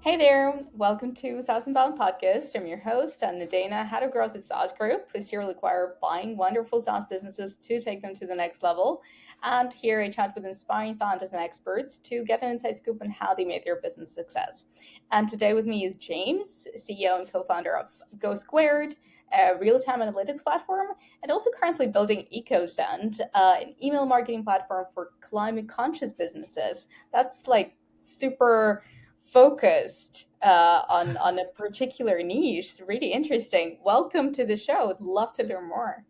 Hey there, welcome to saas.unbound podcast. I'm your host, Anna Dana, head of growth at saas.group. We here require buying wonderful SaaS businesses to take them to the next level. And here I chat with inspiring founders and experts to get an inside scoop on how they made their business success. And today with me is James, CEO and co-founder of GoSquared, a real-time analytics platform, and also currently building EcoSend, an email marketing platform for climate-conscious businesses. That's like super focused on a particular niche. It's really interesting. Welcome to the show. Would love to learn more.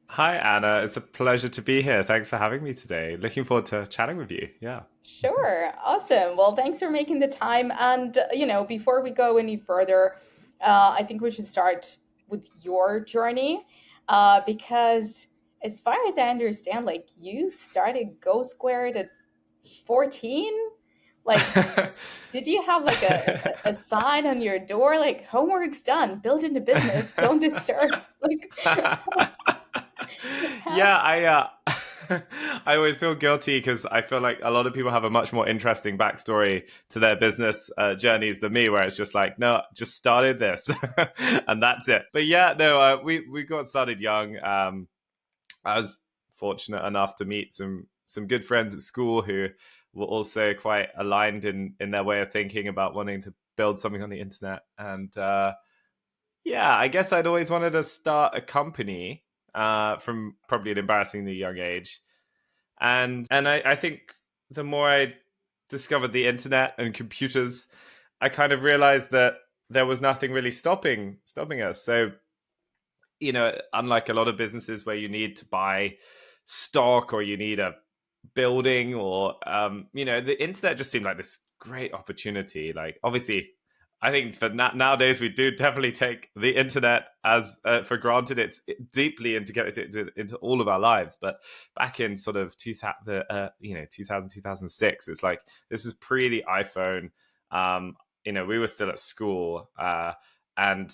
Hi, Anna. It's a pleasure to be here. Thanks for having me today. Looking forward to chatting with you. Yeah. Sure, awesome. Well, thanks for making the time. And before we go any further, I think we should start with your journey, because as far as I understand, like you started Go Squared at 14. Like, did you have like a sign on your door like homework's done, build into business, don't disturb? Like, how? Yeah, I always feel guilty because I feel like a lot of people have a much more interesting backstory to their business journeys than me, where it's just like, no, just started this and that's it. But yeah, no, we got started young. I was fortunate enough to meet some good friends at school who were also quite aligned in their way of thinking about wanting to build something on the internet. And yeah, I guess I'd always wanted to start a company from probably an embarrassingly young age. And I think the more I discovered the internet and computers, I kind of realized that there was nothing really stopping us. So unlike a lot of businesses where you need to buy stock or you need a building or the internet just seemed like this great opportunity. Like, obviously, I think for nowadays we do definitely take the internet as for granted. It's deeply integrated into all of our lives. But back in sort of 2006, it's like this was pre the iPhone. We were still at school, and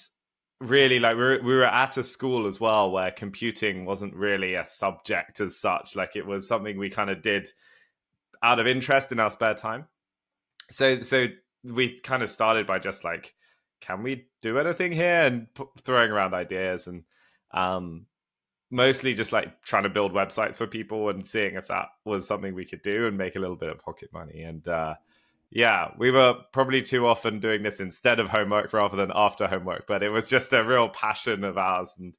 really, like, we were at a school as well where computing wasn't really a subject as such. Like, it was something we kind of did out of interest in our spare time. So we kind of started by just like, can we do anything here, and throwing around ideas, and um mostly just like trying to build websites for people and seeing if that was something we could do and make a little bit of pocket money. And yeah, we were probably too often doing this instead of homework rather than after homework, but it was just a real passion of ours. And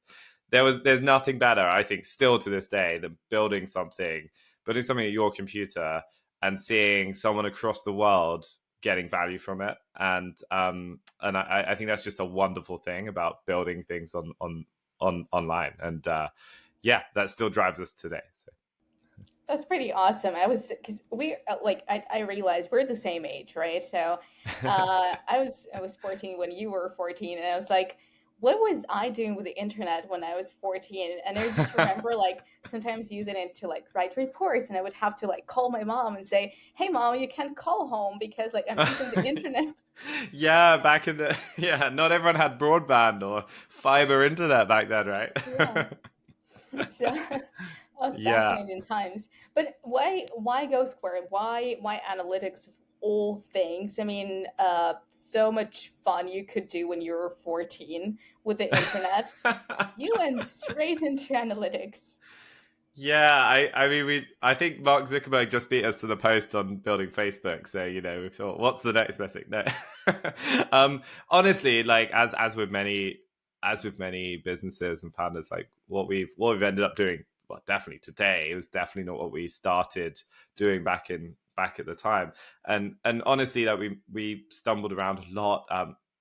there's nothing better, I think, still to this day, than building something at your computer and seeing someone across the world getting value from it. And I think that's just a wonderful thing about building things on online. And yeah, that still drives us today. So. That's pretty awesome. I was because we like I realized we're the same age, right? So, I was 14 when you were 14, and I was like, what was I doing with the internet when I was 14? And I just remember like sometimes using it to like write reports, and I would have to like call my mom and say, "Hey, mom, you can't call home because like I'm using the internet." Yeah, back in the yeah, not everyone had broadband or fiber internet back then, Yeah. right? So that was Yeah. fascinating times. But why Go Square? Why analytics of all things? I mean, so much fun you could do when you were 14 with the internet. You went straight into analytics. Yeah, I mean, I think Mark Zuckerberg just beat us to the post on building Facebook. So, we thought, what's the next best thing? No. Honestly, like, as with many businesses and founders, like what we've ended up doing, well, definitely today, it was definitely not what we started doing back at the time. And honestly, like, we stumbled around a lot.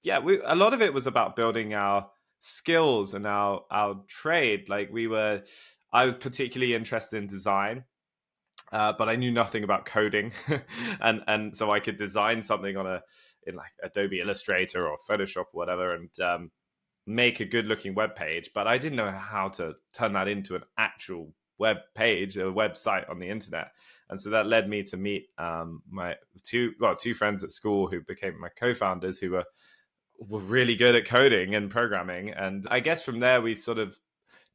Yeah, a lot of it was about building our skills and our trade. Like, I was particularly interested in design, but I knew nothing about coding, and so I could design something in like Adobe Illustrator or Photoshop or whatever, and make a good looking web page. But I didn't know how to turn that into an actual web page, a website on the internet. And so that led me to meet my two friends at school who became my co-founders, who were really good at coding and programming. And I guess from there we sort of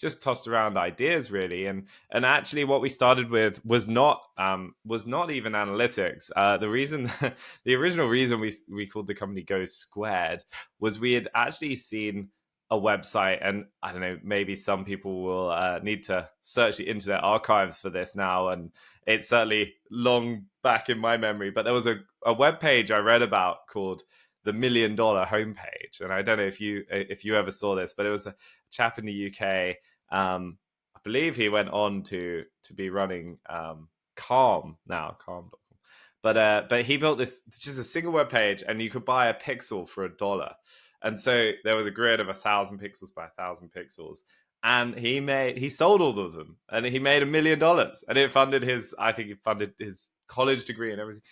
just tossed around ideas really. And actually what we started with was not even analytics. The reason the original reason we called the company GoSquared was we had actually seen a website, and I don't know, maybe some people will need to search the internet archives for this now, and it's certainly long back in my memory, but there was a web page I read about called the $1 Million Homepage, and I don't know if you ever saw this, but it was a chap in the UK. I believe he went on to be running Calm now, Calm. But he built this just a single web page, and you could buy a pixel for $1. And so there was a grid of 1,000 pixels by 1,000 pixels, and he sold all of them, and he made $1 million, and it funded his I think it funded his college degree and everything.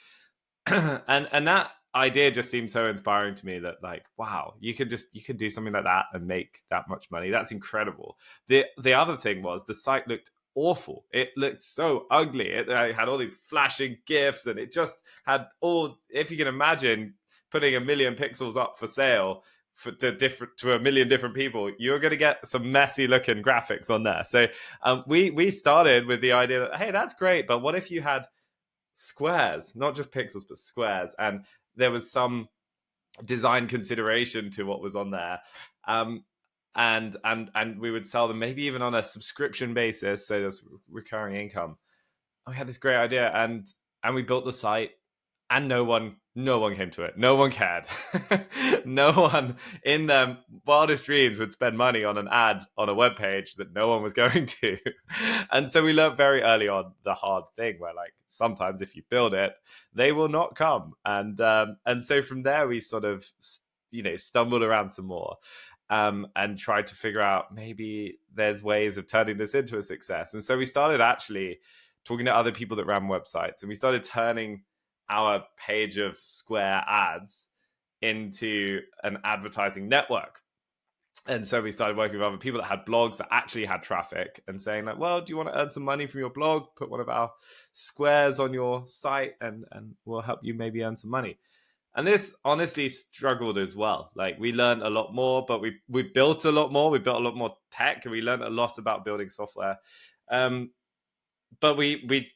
And that idea just seemed so inspiring to me that, like, wow, you can do something like that and make that much money. That's incredible. The other thing was the site looked awful. It looked so ugly. It had all these flashing gifs, and it just had all, if you can imagine putting 1 million pixels up for sale to 1 million different people, you're going to get some messy looking graphics on there. So we started with the idea that, hey, that's great, but what if you had squares, not just pixels, but squares? And there was some design consideration to what was on there. And we would sell them maybe even on a subscription basis, so there's recurring income. And we had this great idea, and we built the site, and no one came to it. No one cared. No one in their wildest dreams would spend money on an ad on a web page that no one was going to. And so we learned very early on the hard thing, where, like, sometimes if you build it, they will not come. And so from there we sort of stumbled around some more. And tried to figure out maybe there's ways of turning this into a success. And so we started actually talking to other people that ran websites, and we started turning our page of Square ads into an advertising network. And so we started working with other people that had blogs that actually had traffic, and saying, like, well, do you want to earn some money from your blog? Put one of our squares on your site, and we'll help you maybe earn some money. And this honestly struggled as well. Like, we learned a lot more, but we built a lot more. We built a lot more tech, and we learned a lot about building software. But we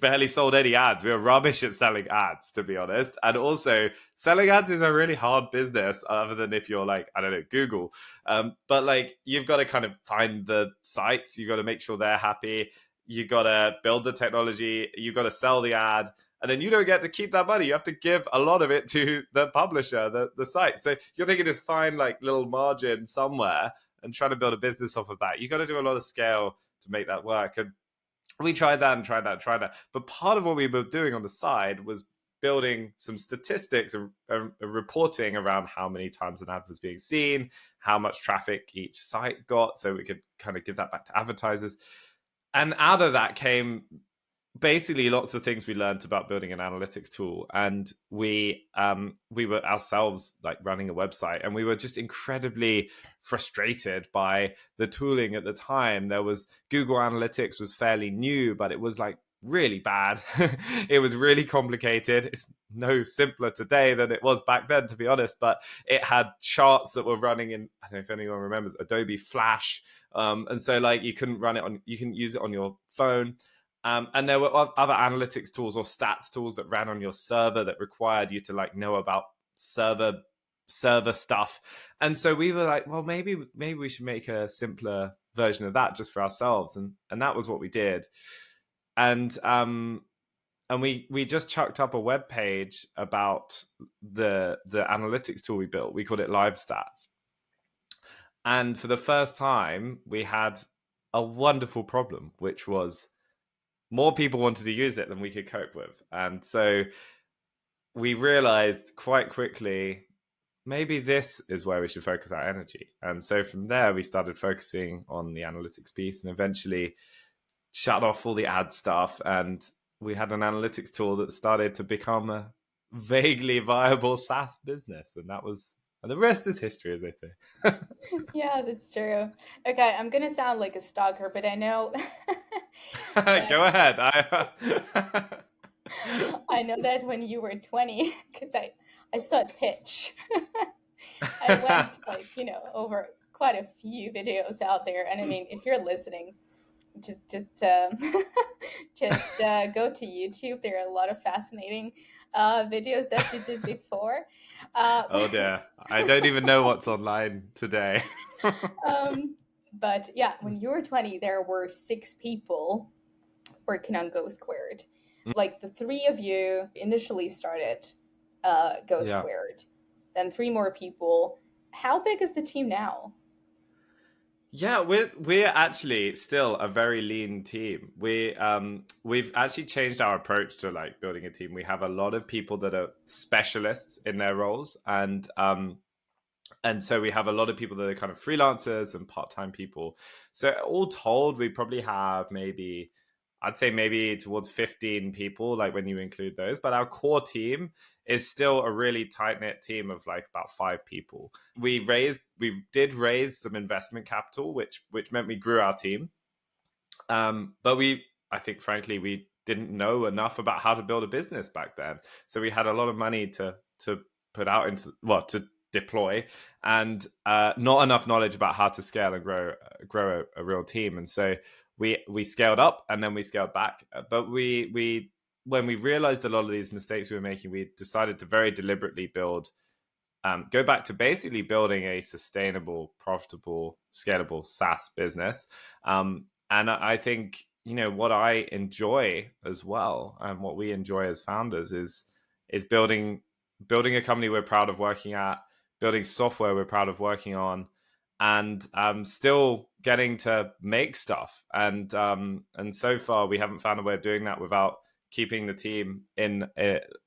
barely sold any ads. We were rubbish at selling ads, to be honest. And also, selling ads is a really hard business, other than if you're, like, I don't know, Google. But, like, you've got to kind of find the sites. You've got to make sure they're happy. You got to build the technology. You got to sell the ad. And then you don't get to keep that money. You have to give a lot of it to the publisher, the site. So you're taking this fine, like, little margin somewhere and trying to build a business off of that. You got to do a lot of scale to make that work. And we tried that and tried that and tried that. But part of what we were doing on the side was building some statistics and reporting around how many times an ad was being seen, how much traffic each site got, so we could kind of give that back to advertisers. And out of that came basically lots of things we learned about building an analytics tool. And we were ourselves, like, running a website, and we were just incredibly frustrated by the tooling at the time. There was Google Analytics was fairly new, but it was, like, really bad. It was really complicated. It's no simpler today than it was back then, to be honest, but it had charts that were running in, I don't know if anyone remembers, Adobe Flash. And so, like, you couldn't use it on your phone. And there were other analytics tools or stats tools that ran on your server that required you to, like, know about server stuff. And so we were like, well, maybe we should make a simpler version of that just for ourselves. And that was what we did. And we just chucked up a web page about the analytics tool we built. We called it Live Stats. And for the first time, we had a wonderful problem, which was more people wanted to use it than we could cope with. And so we realized quite quickly, maybe this is where we should focus our energy. And so from there, we started focusing on the analytics piece, and eventually shut off all the ad stuff. And we had an analytics tool that started to become a vaguely viable SaaS business. And the rest is history, as they say. Yeah, that's true. Okay, I'm gonna sound like a stalker, but I know Go ahead. I know that when you were 20, because I saw it pitch. I went, like, over quite a few videos out there, and I mean, if you're listening, just just go to YouTube. There are a lot of fascinating videos that you did before. Uh, Oh dear, I don't even know what's online today. um, but yeah, when you were 20, there were 6 people working on GoSquared. Like the three of you initially started Yeah. GoSquared, then 3 more people. How big is the team now? Yeah, we're actually still a very lean team. We've actually changed our approach to like building a team. We have a lot of people that are specialists in their roles, and so we have a lot of people that are kind of freelancers and part-time people. So all told, we probably have maybe, I'd say maybe towards 15 people, like when you include those. But our core team is still a really tight-knit team of like about 5 people. We did raise some investment capital, which meant we grew our team. But I think, frankly, we didn't know enough about how to build a business back then. So we had a lot of money to put out into, well, to deploy, and not enough knowledge about how to scale and grow a real team. And so we scaled up and then we scaled back. But we when we realized a lot of these mistakes we were making, we decided to very deliberately go back to basically building a sustainable, profitable, scalable SaaS business. And I think, what I enjoy as well, and what we enjoy as founders, is building a company we're proud of working at, building software we're proud of working on, and still getting to make stuff. And so far, we haven't found a way of doing that without keeping the team in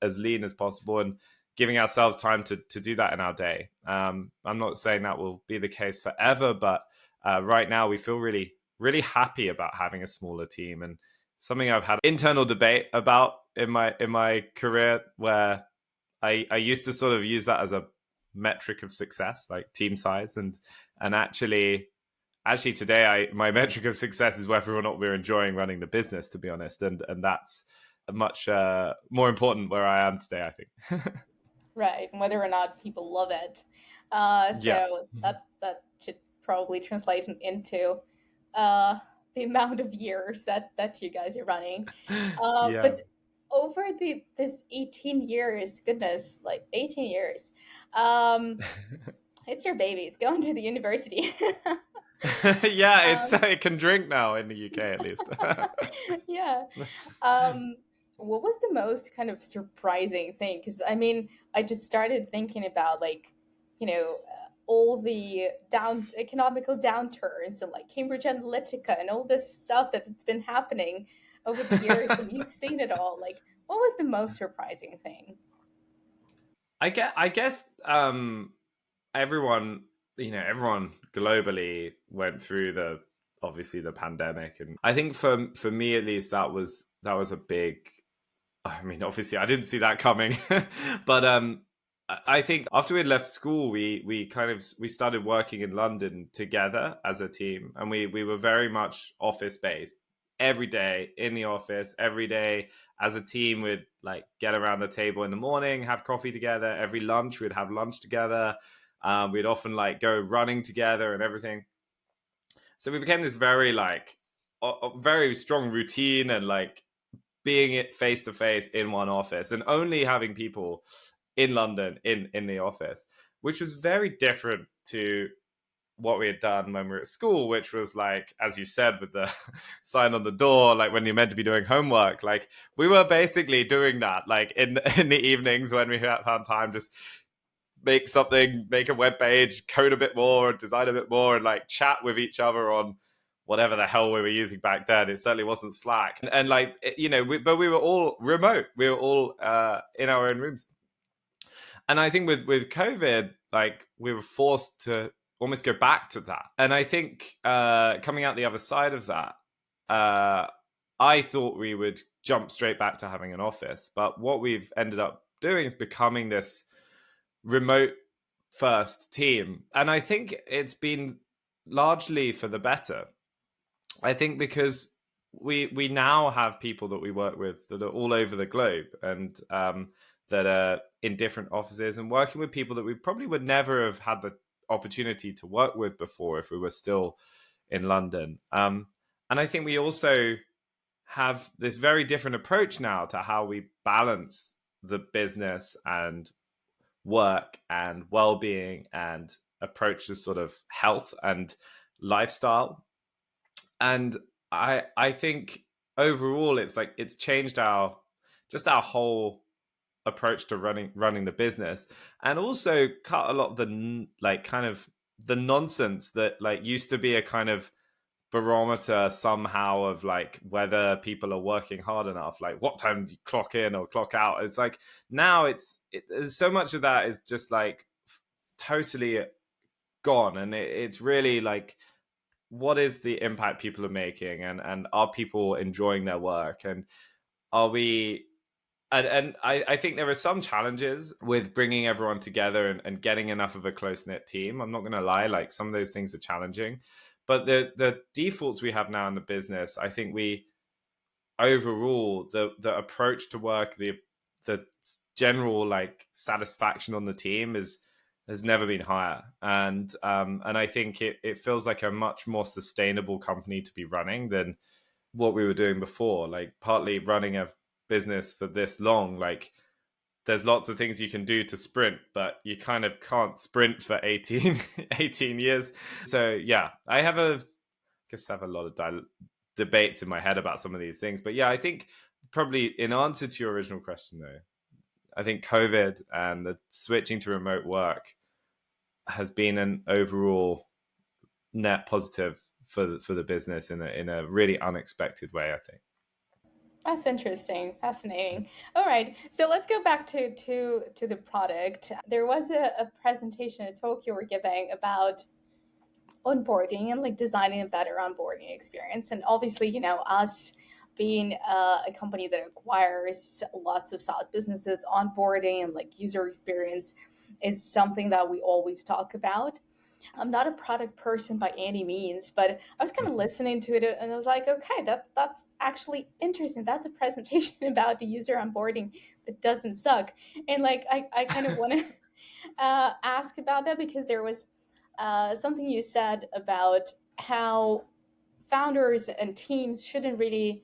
as lean as possible, and giving ourselves time to do that in our day. I'm not saying that will be the case forever, but right now we feel really, really happy about having a smaller team, and something I've had internal debate about in my career, where I used to sort of use that as a metric of success, like team size, and actually today my metric of success is whether or not we're enjoying running the business, to be honest, and that's much more important where I am today, I think. Right, and whether or not people love it. Yeah. So that should probably translate into uh, the amount of years that you guys are running. Yeah. But over the this 18 years, goodness, like 18 years, um, it's your baby. It's going to the university. Yeah, um, it can drink now in the UK at least. yeah. Um, what was the most kind of surprising thing? Because I mean, I just started thinking about like, all the economical downturns and like Cambridge Analytica and all this stuff that has been happening over the years, and you've seen it all. Like, what was the most surprising thing? I guess everyone, everyone globally went through the obviously the pandemic, and I think for me at least, that was a big, I mean, obviously, I didn't see that coming, but I think after we left school, we started working in London together as a team, and we were very much office based. Every day in the office, every day as a team, we'd like get around the table in the morning, have coffee together. Every lunch, we'd have lunch together. We'd often like go running together and everything. So we became this very like very strong routine, and like being it face to face in one office, and only having people in London in the office, which was very different to what we had done when we were at school, which was like, as you said, with the sign on the door, like when you're meant to be doing homework. Like we were basically doing that, like in the evenings when we found time, just make something, make a web page, code a bit more, design a bit more, and like chat with each other on whatever the hell we were using back then. It certainly wasn't Slack. And like, but we were all remote. We were all in our own rooms. And I think with COVID, like we were forced to almost go back to that. And I think coming out the other side of that, uh, I thought we would jump straight back to having an office. But what we've ended up doing is becoming this remote first team. And I think it's been largely for the better. I think because we now have people that we work with that are all over the globe, and that are in different offices, and working with people that we probably would never have had the opportunity to work with before if we were still in London. And I think we also have this very different approach now to how we balance the business and work and well-being and approach to sort of health and lifestyle. And I think overall it's like it's changed our whole approach to running the business, and also cut a lot of the like kind of the nonsense that like used to be a kind of barometer somehow of like whether people are working hard enough, like what time do you clock in or clock out. It's like now so much of that is just like totally gone, and it's really like what is the impact people are making, and are people enjoying their work, and are we and I think there are some challenges with bringing everyone together and getting enough of a close-knit team. I'm not going to lie, like some of those things are challenging, but the defaults we have now in the business, I think we overall the approach to work, the general like satisfaction on the team has never been higher, and I think it feels like a much more sustainable company to be running than what we were doing before. Like partly running a business for this long, like there's lots of things you can do to sprint, but you kind of can't sprint for 18 years. So yeah, I have a lot of debates in my head about some of these things. But yeah, I think probably in answer to your original question though, I think COVID and the switching to remote work has been an overall net positive for the business in a really unexpected way, I think. That's interesting, fascinating. All right, so let's go back to the product. There was a presentation, a talk you were giving about onboarding and like designing a better onboarding experience. And obviously, you know, us being a company that acquires lots of SaaS businesses, onboarding and like user experience is something that we always talk about. I'm not a product person by any means, but I was kind of listening to it and I was like, okay, that's actually interesting. That's a presentation about the user onboarding that doesn't suck. And like I kind of want to ask about that because there was something you said about how founders and teams shouldn't really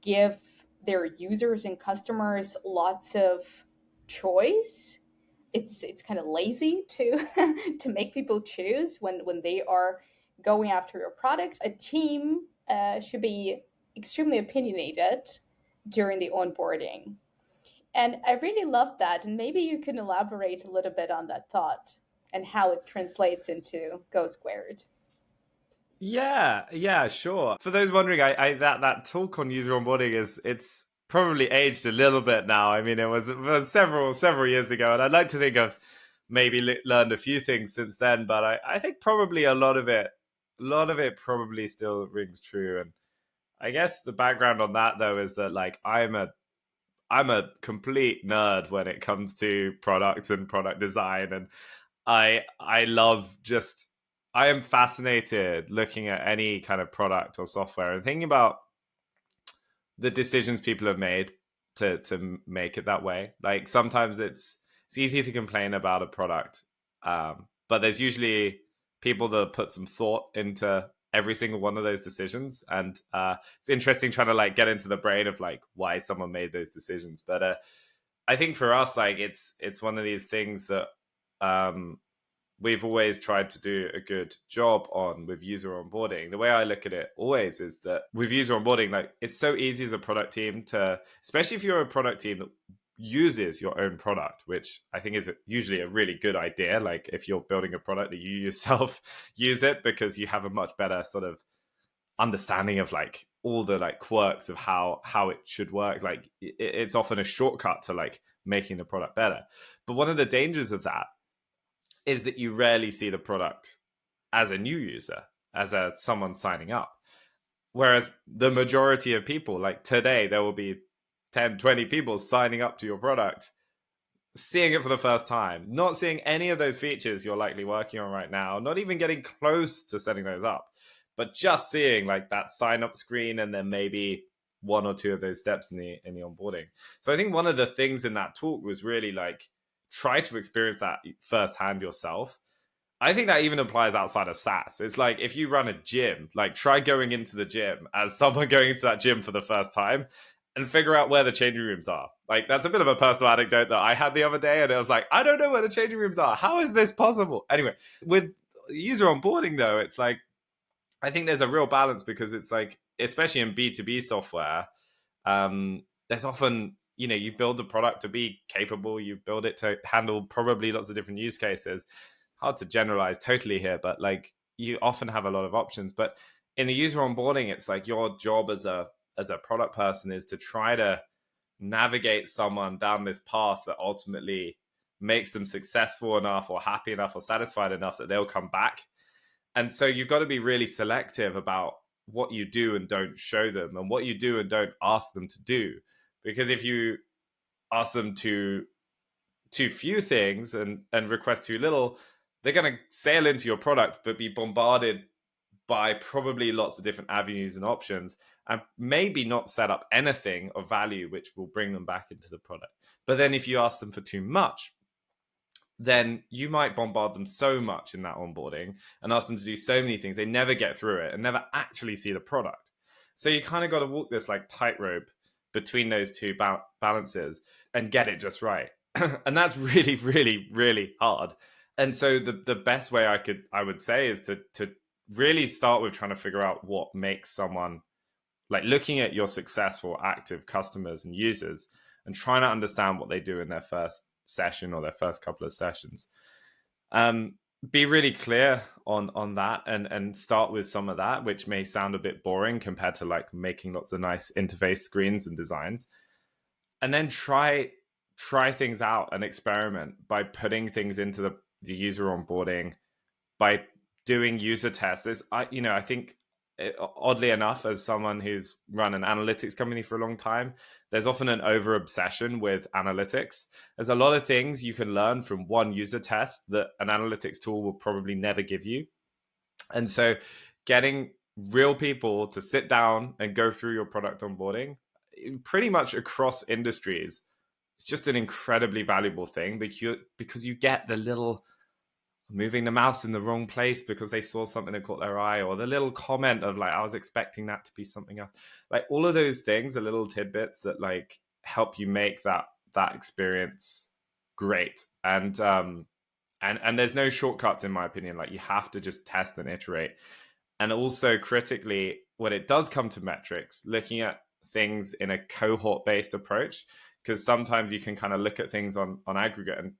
give their users and customers lots of choice. It's kind of lazy to to make people choose when they are going after your product. A team should be extremely opinionated during the onboarding, and I really love that. And maybe you can elaborate a little bit on that thought and how it translates into GoSquared. Yeah, sure. For those wondering, I that talk on user onboarding it's probably aged a little bit now. I mean, it was several years ago, and I'd like to think I've maybe learned a few things since then. But I think probably a lot of it probably still rings true. And I guess the background on that though is that like I'm a complete nerd when it comes to product and product design, and I love just I am fascinated looking at any kind of product or software and thinking about the decisions people have made to make it that way. Like sometimes it's easy to complain about a product, but there's usually people that put some thought into every single one of those decisions, and it's interesting trying to like get into the brain of like why someone made those decisions. But I think for us, like it's one of these things that um, we've always tried to do a good job on with user onboarding. The way I look at it always is that with user onboarding, like it's so easy as a product team to, especially if you're a product team that uses your own product, which I think is usually a really good idea. Like if you're building a product that you yourself use it because you have a much better sort of understanding of like all the like quirks of how it should work. Like it's often a shortcut to like making the product better. But one of the dangers of that is that you rarely see the product as a new user, as a someone signing up. Whereas the majority of people, like today, there will be 10, 20 people signing up to your product, seeing it for the first time, not seeing any of those features you're likely working on right now, not even getting close to setting those up, but just seeing like that sign up screen and then maybe one or two of those steps in the onboarding. So I think one of the things in that talk was really like try to experience that firsthand yourself. I think that even applies outside of SaaS. It's like if you run a gym, like try going into the gym as someone going into that gym for the first time and figure out where the changing rooms are. Like that's a bit of a personal anecdote that I had the other day, and it was like, I don't know where the changing rooms are. How is this possible? Anyway, with user onboarding though, it's like I think there's a real balance because it's like, especially in B2B software, there's often, you build the product to be capable, you build it to handle probably lots of different use cases. Hard to generalize totally here, but like you often have a lot of options. But in the user onboarding, it's like your job as a product person is to try to navigate someone down this path that ultimately makes them successful enough or happy enough or satisfied enough that they'll come back. And so you've got to be really selective about what you do and don't show them, and what you do and don't ask them to do. Because if you ask them to too few things and request too little, they're going to sail into your product but be bombarded by probably lots of different avenues and options, and maybe not set up anything of value which will bring them back into the product. But then if you ask them for too much, then you might bombard them so much in that onboarding and ask them to do so many things, they never get through it and never actually see the product. So you kind of got to walk this like tightrope between those two balances and get it just right. And that's really, really, really hard. And so the best way I would say is to really start with trying to figure out what makes someone, like looking at your successful active customers and users and trying to understand what they do in their first session or their first couple of sessions. Be really clear on that and start with some of that, which may sound a bit boring compared to like making lots of nice interface screens and designs. And then try things out and experiment by putting things into the user onboarding, by doing user tests. I think oddly enough, as someone who's run an analytics company for a long time, there's often an over obsession with analytics. There's a lot of things you can learn from one user test that an analytics tool will probably never give you. And so getting real people to sit down and go through your product onboarding pretty much across industries, it's just an incredibly valuable thing, because you get the little moving the mouse in the wrong place because they saw something that caught their eye, or the little comment of like, I was expecting that to be something else. Like all of those things are little tidbits that like help you make that experience great. And there's no shortcuts in my opinion. Like you have to just test and iterate. And also critically, when it does come to metrics, looking at things in a cohort-based approach, because sometimes you can kind of look at things on aggregate and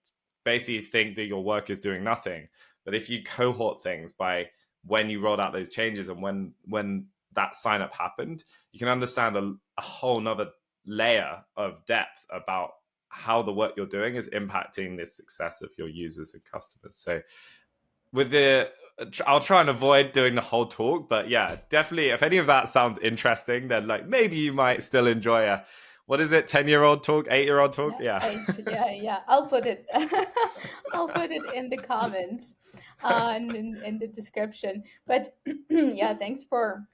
basically think that your work is doing nothing. But if you cohort things by when you rolled out those changes and when that sign up happened, you can understand a whole nother layer of depth about how the work you're doing is impacting the success of your users and customers. So I'll try and avoid doing the whole talk, but yeah, definitely if any of that sounds interesting, then like maybe you might still enjoy what is it, 10-year-old talk, 8-year-old talk? Yeah. I'll put it I'll put it in the comments and in the description. But yeah, thanks for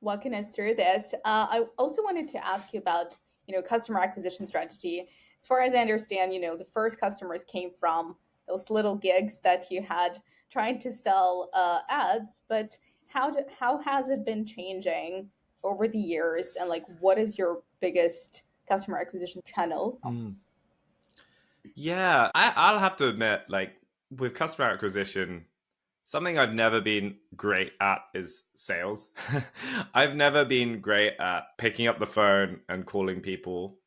walking us through this. I also wanted to ask you about, customer acquisition strategy. As far as I understand, the first customers came from those little gigs that you had trying to sell ads. But how has it been changing over the years? And like, what is your biggest customer acquisition channel? Yeah, I'll have to admit, like with customer acquisition, something I've never been great at is sales. I've never been great at picking up the phone and calling people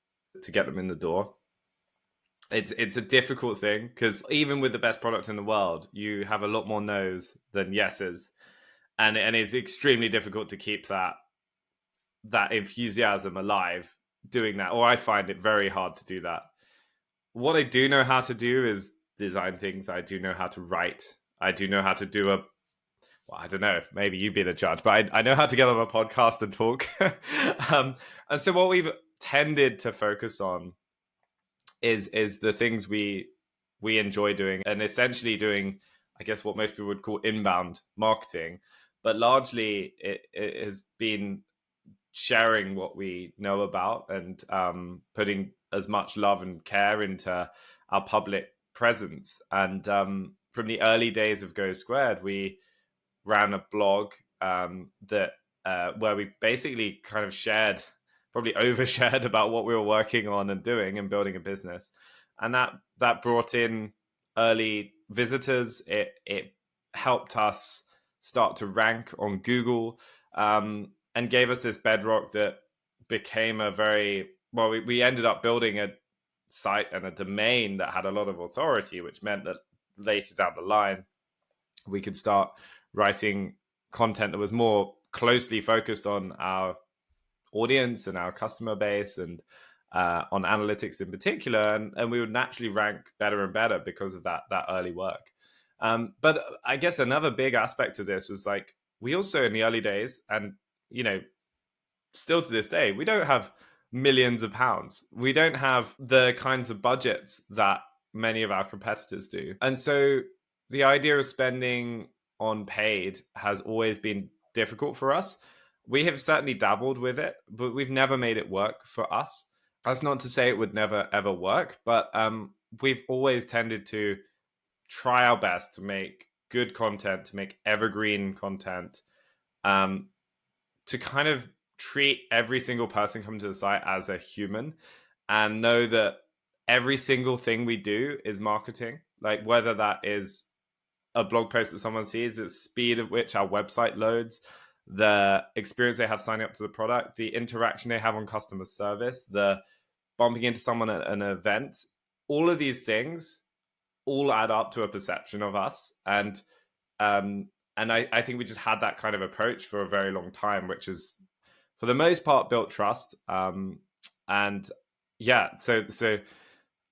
to get them in the door. It's a difficult thing because even with the best product in the world, you have a lot more no's than yeses, and it's extremely difficult to keep that enthusiasm alive doing that. Or I find it very hard to do that. What I do know how to do is design things. I do know how to write. I do know how to do I don't know, maybe you be the judge, but I know how to get on a podcast and talk. And so what we've tended to focus on is the things we enjoy doing, and essentially doing, I guess, what most people would call inbound marketing. But largely it has been sharing what we know about and putting as much love and care into our public presence. And from the early days of GoSquared, we ran a blog that where we basically kind of shared, probably overshared about what we were working on and doing and building a business, and that brought in early visitors. It helped us start to rank on Google, and gave us this bedrock that became a very well. We ended up building a site and a domain that had a lot of authority, which meant that later down the line we could start writing content that was more closely focused on our audience and our customer base, and on analytics in particular, and we would naturally rank better and better because of that early work. But I guess another big aspect of this was like, we also in the early days, and still to this day, we don't have millions of pounds. We don't have the kinds of budgets that many of our competitors do. And so the idea of spending on paid has always been difficult for us. We have certainly dabbled with it, but we've never made it work for us. That's not to say it would never ever work, but we've always tended to try our best to make good content, to make evergreen content, to kind of treat every single person coming to the site as a human, and know that every single thing we do is marketing. Like, whether that is a blog post that someone sees, the speed at which our website loads, the experience they have signing up to the product, the interaction they have on customer service, the bumping into someone at an event, all of these things all add up to a perception of us. And I think we just had that kind of approach for a very long time, which is for the most part built trust. And yeah, so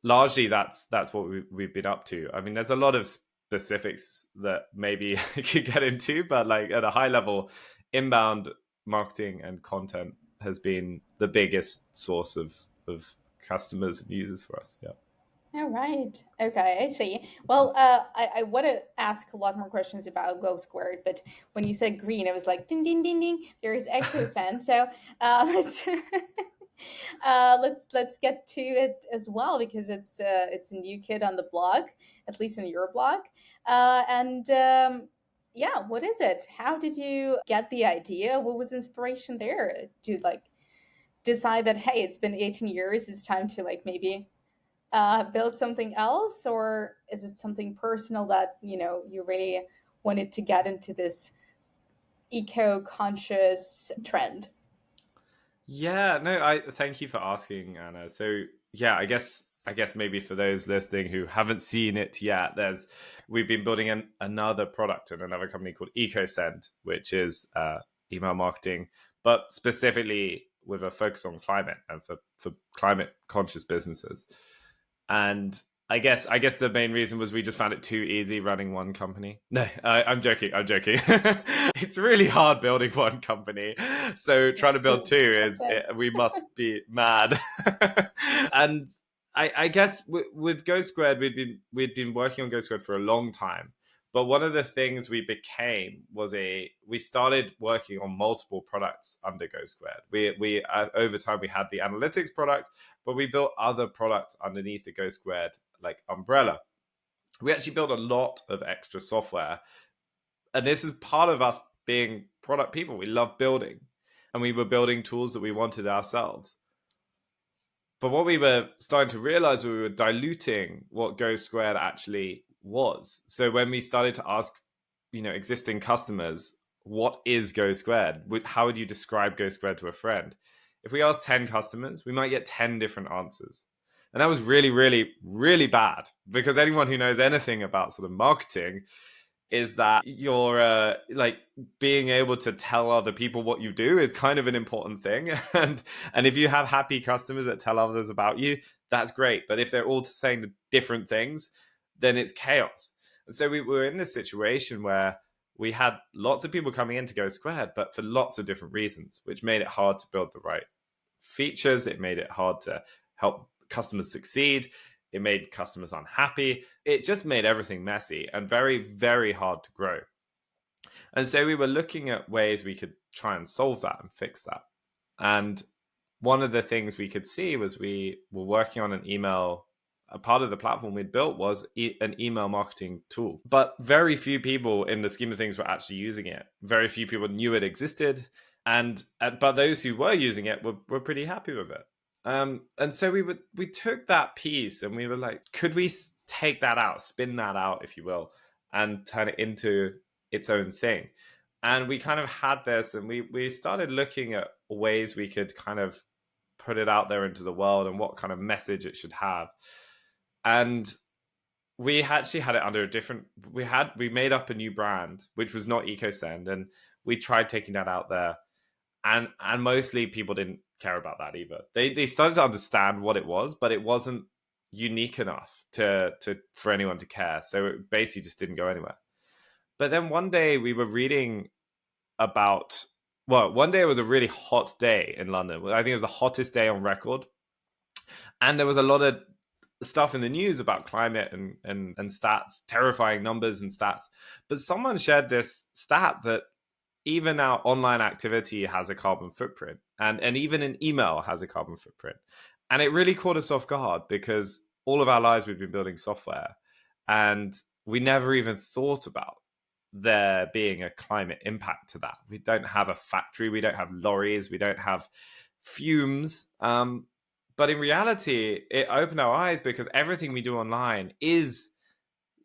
largely that's what we've been up to. I mean, there's a lot of specifics that maybe I could get into, but like at a high level, inbound marketing and content has been the biggest source of customers and users for us. Yeah. All right. Okay, I see. Well, I want to ask a lot more questions about GoSquared, but when you said green, it was like ding, ding, ding, ding. There is EcoSend. So let's let's get to it as well, because it's a new kid on the blog, at least on your blog. And yeah, what is it? How did you get the idea? What was inspiration there to like decide that, hey, it's been 18 years, it's time to like maybe build something else? Or is it something personal that you really wanted to get into this eco-conscious trend? Yeah, no, I thank you for asking, Anna. So yeah, I guess maybe for those listening who haven't seen it yet, we've been building another product in another company called EcoSend, which is email marketing, but specifically with a focus on climate and for climate conscious businesses. And I guess the main reason was we just found it too easy running one company. No, I'm joking. I'm joking. It's really hard building one company, so trying to build two Okay. we must be mad. And I guess with GoSquared, we'd been working on GoSquared for a long time. But one of the things we became was we started working on multiple products under GoSquared. We over time we had the analytics product, but we built other products underneath the GoSquared like umbrella. We actually built a lot of extra software, and this is part of us being product people. We love building, and we were building tools that we wanted ourselves. But what we were starting to realize, we were diluting what GoSquared actually was. So when we started to ask, existing customers, what is GoSquared? How would you describe GoSquared to a friend? If we asked 10 customers, we might get 10 different answers. And that was really, really, really bad, because anyone who knows anything about sort of marketing is that you're like being able to tell other people what you do is kind of an important thing. And if you have happy customers that tell others about you, that's great. But if they're all saying different things, then it's chaos. And so we were in this situation where we had lots of people coming in to GoSquared, but for lots of different reasons, which made it hard to build the right features. It made it hard to help customers succeed. It made customers unhappy. It just made everything messy and very, very hard to grow. And so we were looking at ways we could try and solve that and fix that. And one of the things we could see was we were working on an email a part of the platform we'd built was an email marketing tool. But very few people in the scheme of things were actually using it. Very few people knew it existed. But those who were using it were pretty happy with it. And so we took that piece and we were like, could we take that out, spin that out, if you will, and turn it into its own thing? And we kind of had this, and we started looking at ways we could kind of put it out there into the world and what kind of message it should have. And we actually had it under a different, we made up a new brand, which was not EcoSend, and we tried taking that out there. And mostly people didn't care about that either. They started to understand what it was, but it wasn't unique enough to for anyone to care. So it basically just didn't go anywhere. But then one day we were reading about, well, one day it was a really hot day in London. I think it was the hottest day on record. And there was a lot of stuff in the news about climate and stats, terrifying numbers and stats. But someone shared this stat that even our online activity has a carbon footprint, and even an email has a carbon footprint. And it really caught us off guard because all of our lives we've been building software and we never even thought about there being a climate impact to that. We don't have a factory, we don't have lorries, we don't have fumes. But in reality, it opened our eyes because everything we do online is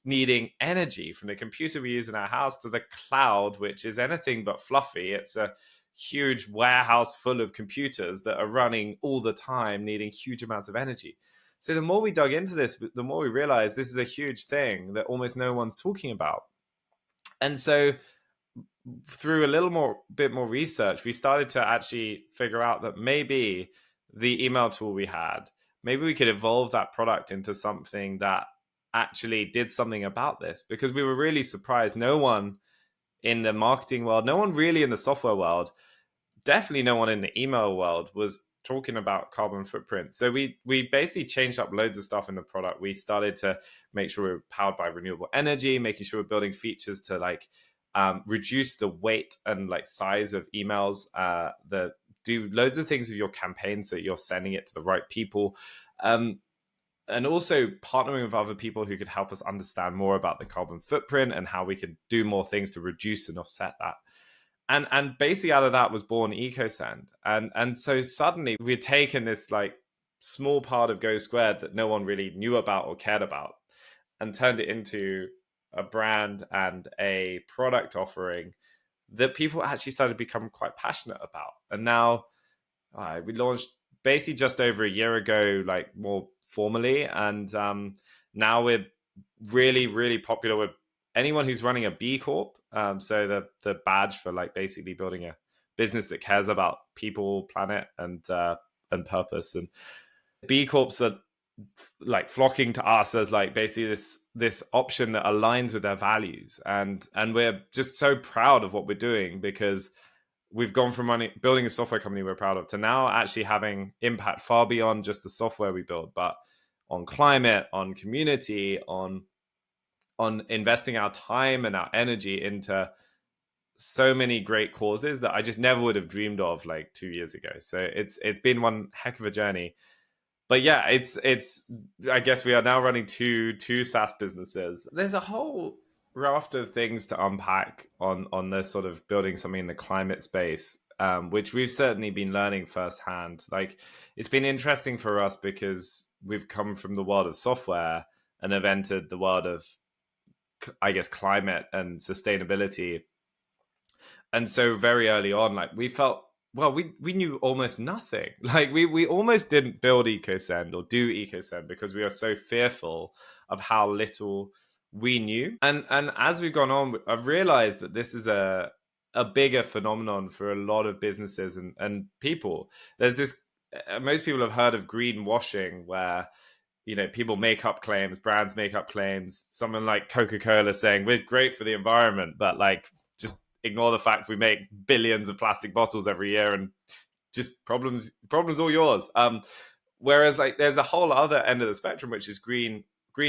needing energy, from the computer we use in our house to the cloud, which is anything but fluffy. It's a huge warehouse full of computers that are running all the time, needing huge amounts of energy. So the more we dug into this, the more we realized this is a huge thing that almost no one's talking about. And so through a bit more research, we started to actually figure out that maybe the email tool we had, maybe we could evolve that product into something that actually did something about this, because we were really surprised. No one in the marketing world, no one really in the software world, definitely no one in the email world was talking about carbon footprint. So we basically changed up loads of stuff in the product. We started to make sure we were powered by renewable energy, making sure we're building features to like reduce the weight and like size of emails, that do loads of things with your campaign so that you're sending it to the right people. And also partnering with other people who could help us understand more about the carbon footprint and how we could do more things to reduce and offset that. And basically out of that was born EcoSend. And so suddenly we'd taken this like small part of GoSquared that no one really knew about or cared about and turned it into a brand and a product offering that people actually started to become quite passionate about. And now we launched basically just over a year ago, like more formally. And now we're really, really popular with anyone who's running a B Corp. So the badge for like basically building a business that cares about people, planet, and purpose. And B Corps are like flocking to us as like basically this option that aligns with their values. And we're just so proud of what we're doing, because we've gone from building a software company we're proud of to now actually having impact far beyond just the software we build, but on climate, on community, on investing our time and our energy into so many great causes that I just never would have dreamed of like 2 years ago. So it's been one heck of a journey. But yeah, it's I guess we are now running two SaaS businesses. There's a whole raft of things to unpack on the sort of building something in the climate space, which we've certainly been learning firsthand. Like, it's been interesting for us because we've come from the world of software and have entered the world of, I guess, climate and sustainability. And so very early on, like, we felt, well, we knew almost nothing. Like we almost didn't build EcoSend or do EcoSend because we are so fearful of how little we knew. And as we've gone on, I've realized that this is a bigger phenomenon for a lot of businesses and people. There's this, most people have heard of greenwashing, where people make up claims, brands make up claims. Someone like Coca-Cola saying we're great for the environment, but like, just ignore the fact we make billions of plastic bottles every year, and just problems all yours. Whereas like there's a whole other end of the spectrum, which is green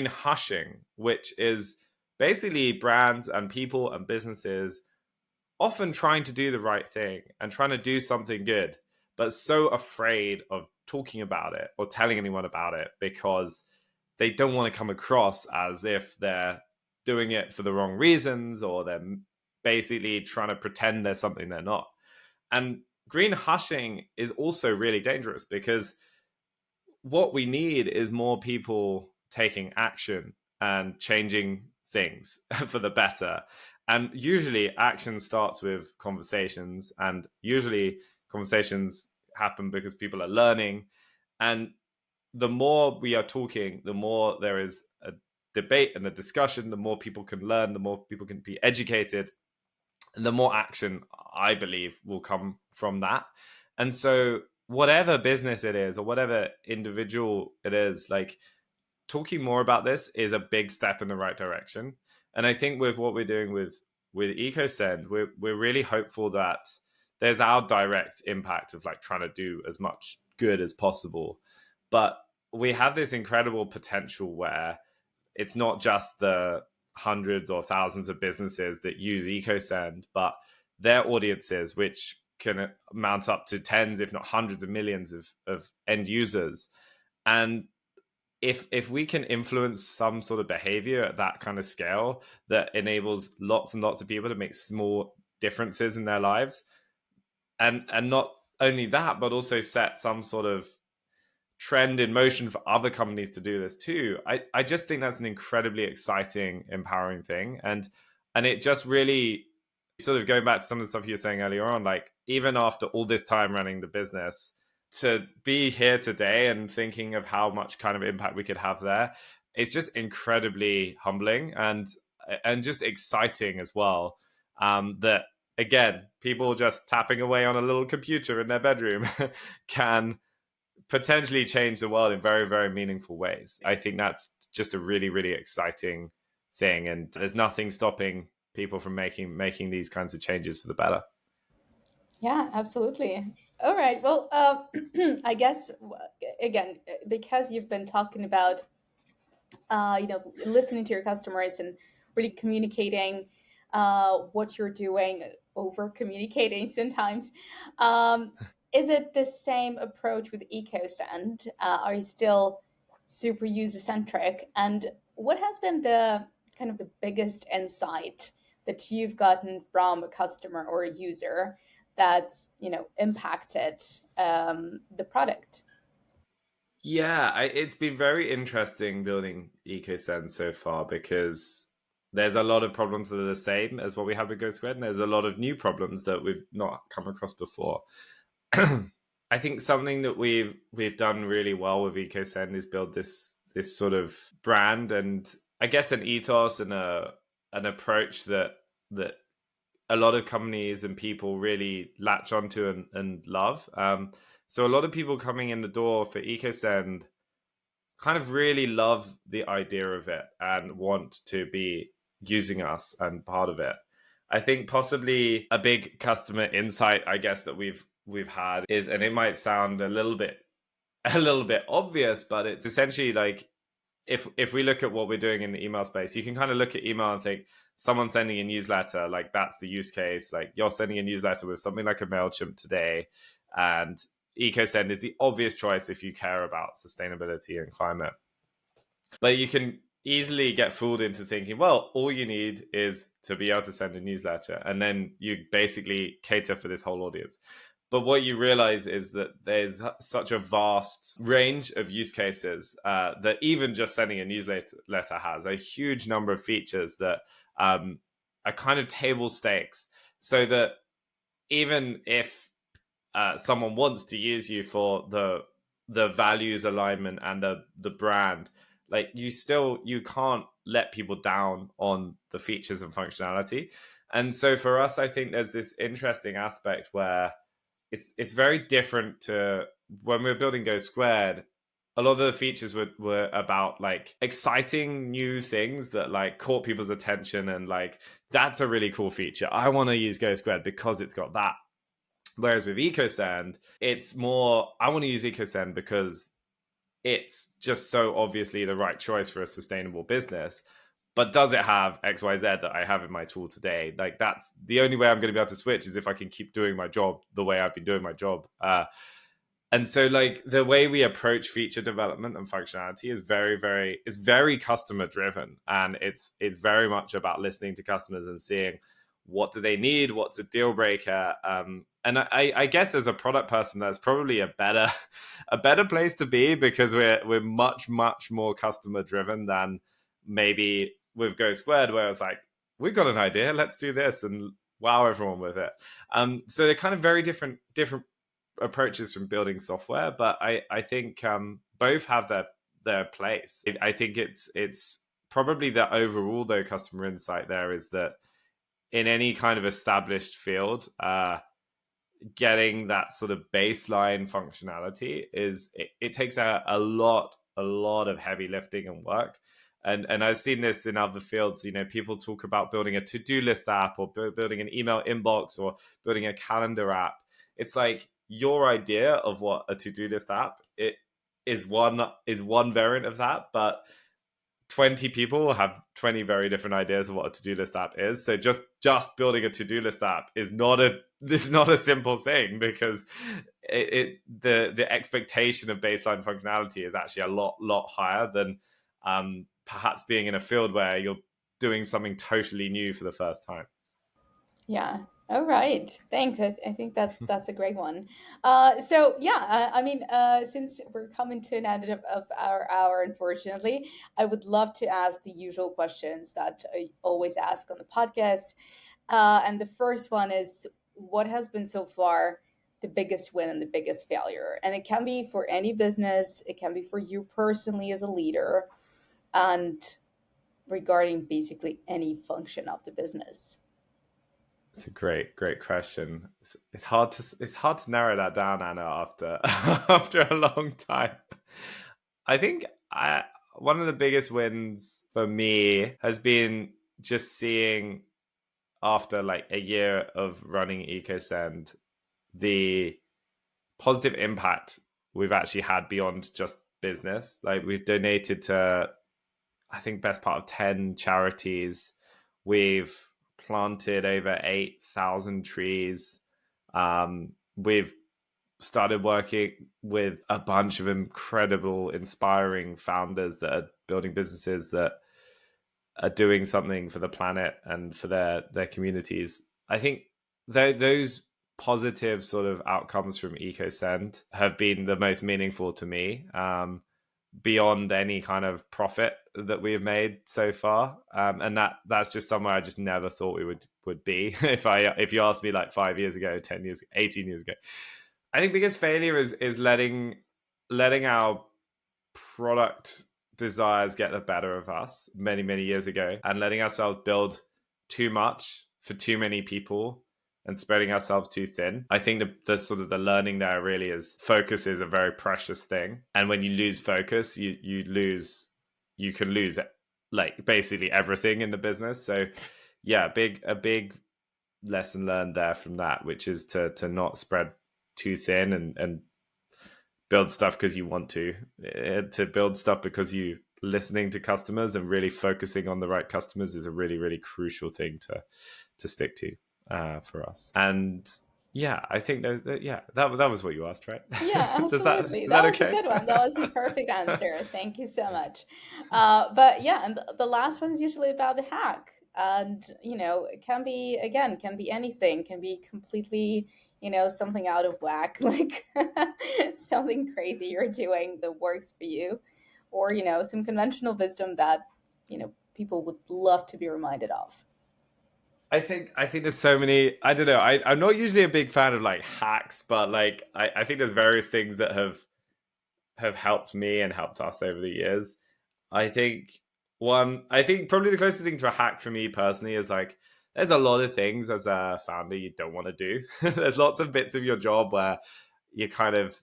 hushing, which is basically brands and people and businesses often trying to do the right thing and trying to do something good, but so afraid of talking about it or telling anyone about it because they don't want to come across as if they're doing it for the wrong reasons, or they're basically trying to pretend they're something they're not. And green hushing is also really dangerous, because what we need is more people taking action and changing things for the better. And usually action starts with conversations, and usually conversations happen because people are learning. And the more we are talking, the more there is a debate and a discussion, the more people can learn, the more people can be educated, and the more action, I believe, will come from that. And so whatever business it is, or whatever individual it is, like, talking more about this is a big step in the right direction. And I think with what we're doing with EcoSend, we're really hopeful that there's our direct impact of like trying to do as much good as possible. But we have this incredible potential where it's not just the hundreds or thousands of businesses that use EcoSend, but their audiences, which can mount up to tens, if not hundreds of millions of end users. And if we can influence some sort of behavior at that kind of scale that enables lots and lots of people to make small differences in their lives, and not only that, but also set some sort of trend in motion for other companies to do this too. I just think that's an incredibly exciting, empowering thing. And it just really, sort of going back to some of the stuff you were saying earlier on, like, even after all this time running the business, to be here today and thinking of how much kind of impact we could have there, it's just incredibly humbling and just exciting as well. That, again, people just tapping away on a little computer in their bedroom can potentially change the world in very, very meaningful ways. I think that's just a really, really exciting thing, and there's nothing stopping people from making these kinds of changes for the better. Yeah, absolutely. All right. Well, I guess again, because you've been talking about, listening to your customers and really communicating what you're doing, over communicating sometimes. Um, is it the same approach with EcoSend? Are you still super user centric? And what has been the kind of the biggest insight that you've gotten from a customer or a user that's impacted the product? Yeah, it's been very interesting building EcoSend so far, because there's a lot of problems that are the same as what we have with GoSquared, and there's a lot of new problems that we've not come across before. I think something that we've done really well with EcoSend is build this sort of brand, and I guess an ethos and an approach that a lot of companies and people really latch onto and love. So a lot of people coming in the door for EcoSend kind of really love the idea of it and want to be using us and part of it. I think possibly a big customer insight, I guess, that we've had is, and it might sound a little bit obvious, but it's essentially like, if we look at what we're doing in the email space, you can kind of look at email and think, someone sending a newsletter, like, that's the use case. Like, you're sending a newsletter with something like a MailChimp today, and EcoSend is the obvious choice if you care about sustainability and climate. But you can easily get fooled into thinking, well, all you need is to be able to send a newsletter, and then you basically cater for this whole audience. But what you realize is that there's such a vast range of use cases, that even just sending a newsletter has a huge number of features that are kind of table stakes. So that even if someone wants to use you for the values alignment and the brand, like, you can't let people down on the features and functionality. And so for us, I think there's this interesting aspect where it's very different to when we were building GoSquared. A lot of the features were about like exciting new things that like caught people's attention, and like, that's a really cool feature, I want to use GoSquared because it's got that. Whereas with EcoSend, it's more, I want to use EcoSend because it's just so obviously the right choice for a sustainable business. But does it have XYZ that I have in my tool today? Like, that's the only way I'm going to be able to switch, is if I can keep doing my job the way I've been doing my job. And so like the way we approach feature development and functionality is very customer driven, and it's very much about listening to customers and seeing what do they need, what's a deal breaker. And I guess as a product person, that's probably a better a better place to be, because we're much more customer driven than maybe with GoSquared, where it's like, we've got an idea, let's do this and wow everyone with it. So they're kind of very different approaches from building software, but I think both have their place. I think it's probably the overall though customer insight there is that in any kind of established field, getting that sort of baseline functionality it takes a lot of heavy lifting and work. And I've seen this in other fields. People talk about building a to-do list app, or building an email inbox, or building a calendar app. It's like your idea of what a to-do list app it is one variant of that, but 20 people have 20 very different ideas of what a to-do list app is. So just building a to-do list app is not a simple thing, because the expectation of baseline functionality is actually a lot higher than perhaps being in a field where you're doing something totally new for the first time. Yeah. All right. Thanks. I think that's a great one. So yeah, I mean, since we're coming to an end of our hour, unfortunately, I would love to ask the usual questions that I always ask on the podcast. And the first one is, what has been so far the biggest win and the biggest failure? And it can be for any business, it can be for you personally as a leader, and regarding basically any function of the business. It's a great question. It's hard to narrow that down, Anna, after after a long time. I think one of the biggest wins for me has been just seeing, after like a year of running EcoSend, the positive impact we've actually had beyond just business. Like, we've donated to, I think, best part of 10 charities. We've planted over 8,000 trees. We've started working with a bunch of incredible, inspiring founders that are building businesses that are doing something for the planet and for their communities. I think those positive sort of outcomes from EcoSend have been the most meaningful to me, beyond any kind of profit that we've made so far. And that's just somewhere I just never thought we would be if you asked me like 5 years ago, 10 years, 18 years ago. I think biggest failure is letting our product desires get the better of us many years ago, and letting ourselves build too much for too many people and spreading ourselves too thin. I think the sort of the learning there really is focus is a very precious thing, and when you lose focus, you can lose like basically everything in the business. So yeah, a big lesson learned there from that, which is to not spread too thin, and build stuff because you want to build stuff because you listening to customers and really focusing on the right customers is a really crucial thing to stick to, for us. And yeah, I think that was what you asked, right? Yeah, Does that absolutely. is That that was a okay? good one. That was a perfect answer. Thank you so Thank you. much. But yeah, and the last one is usually about the hack. And, it can be, again, can be anything, can be completely, something out of whack, like something crazy you're doing that works for you, or, some conventional wisdom that, people would love to be reminded of. I think there's so many. I don't know. I'm not usually a big fan of like hacks, but like I think there's various things that have helped me and helped us over the years. I think I think probably the closest thing to a hack for me personally is like, there's a lot of things as a founder you don't want to do. There's lots of bits of your job where you kind of,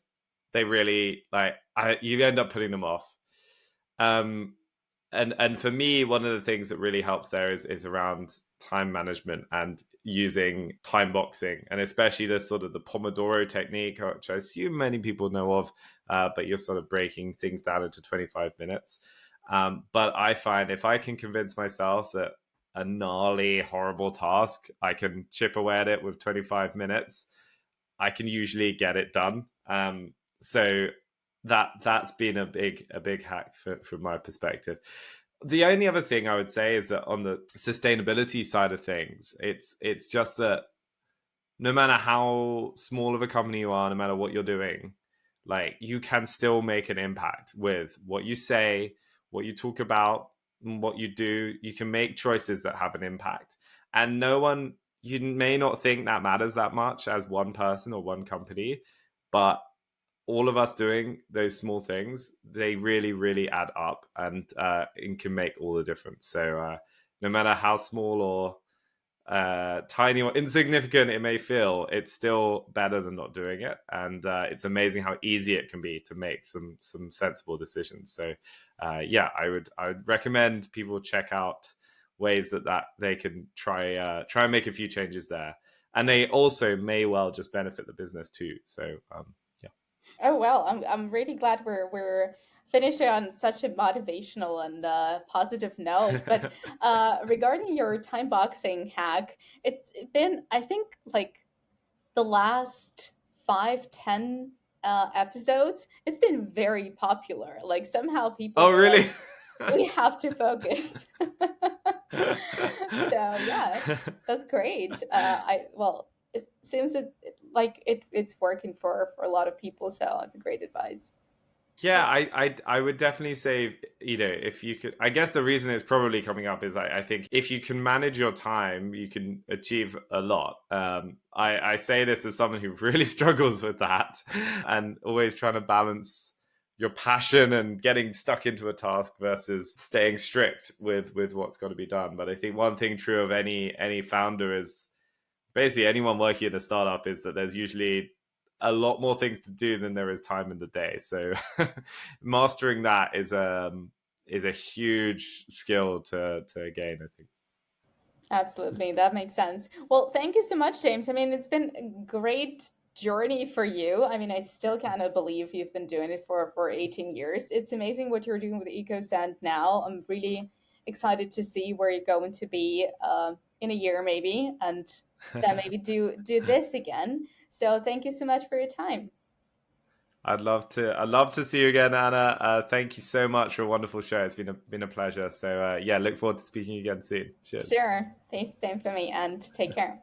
they really like, you end up putting them off. Um, and for me, one of the things that really helps there is around time management and using time boxing, and especially the sort of the Pomodoro technique, which I assume many people know of, but you're sort of breaking things down into 25 minutes. But I find if I can convince myself that a gnarly, horrible task, I can chip away at it with 25 minutes, I can usually get it done. So that's been a big hack from my perspective. The only other thing I would say is that on the sustainability side of things, it's just that no matter how small of a company you are, no matter what you're doing, like you can still make an impact with what you say, what you talk about, and what you do. You can make choices that have an impact. And no one, you may not think that matters that much as one person or one company, but all of us doing those small things, they really, really add up and can make all the difference. So no matter how small or tiny or insignificant it may feel, it's still better than not doing it. And it's amazing how easy it can be to make some sensible decisions. So yeah, I would recommend people check out ways that they can try and make a few changes there, and they also may well just benefit the business too. So yeah. Oh well, I'm really glad we're finishing on such a motivational and positive note. But regarding your time boxing hack, it's been, I think, like the last 5, 10 episodes, it's been very popular. Like somehow people Oh, were like, really? we have to focus. So yeah, that's great. I well, it seems like it's working for a lot of people. So it's a great advice. Yeah, I would definitely say, if you could, I guess the reason it's probably coming up is I think if you can manage your time, you can achieve a lot. I say this as someone who really struggles with that and always trying to balance your passion and getting stuck into a task versus staying strict with what's got to be done. But I think one thing true of any founder is basically anyone working in a startup is that there's usually a lot more things to do than there is time in the day. So mastering that is a huge skill to gain, I think. Absolutely, that makes sense. Well, thank you so much, James. I mean, it's been a great journey for you. I mean, I still cannot believe you've been doing it for 18 years. It's amazing what you're doing with EcoSend now. I'm really excited to see where you're going to be in a year, maybe, and then maybe do this again. So, thank you so much for your time. I'd love to see you again, Anna. Thank you so much for a wonderful show. It's been a pleasure. So yeah, look forward to speaking again soon. Cheers. Sure. Thanks, same for me, and take care.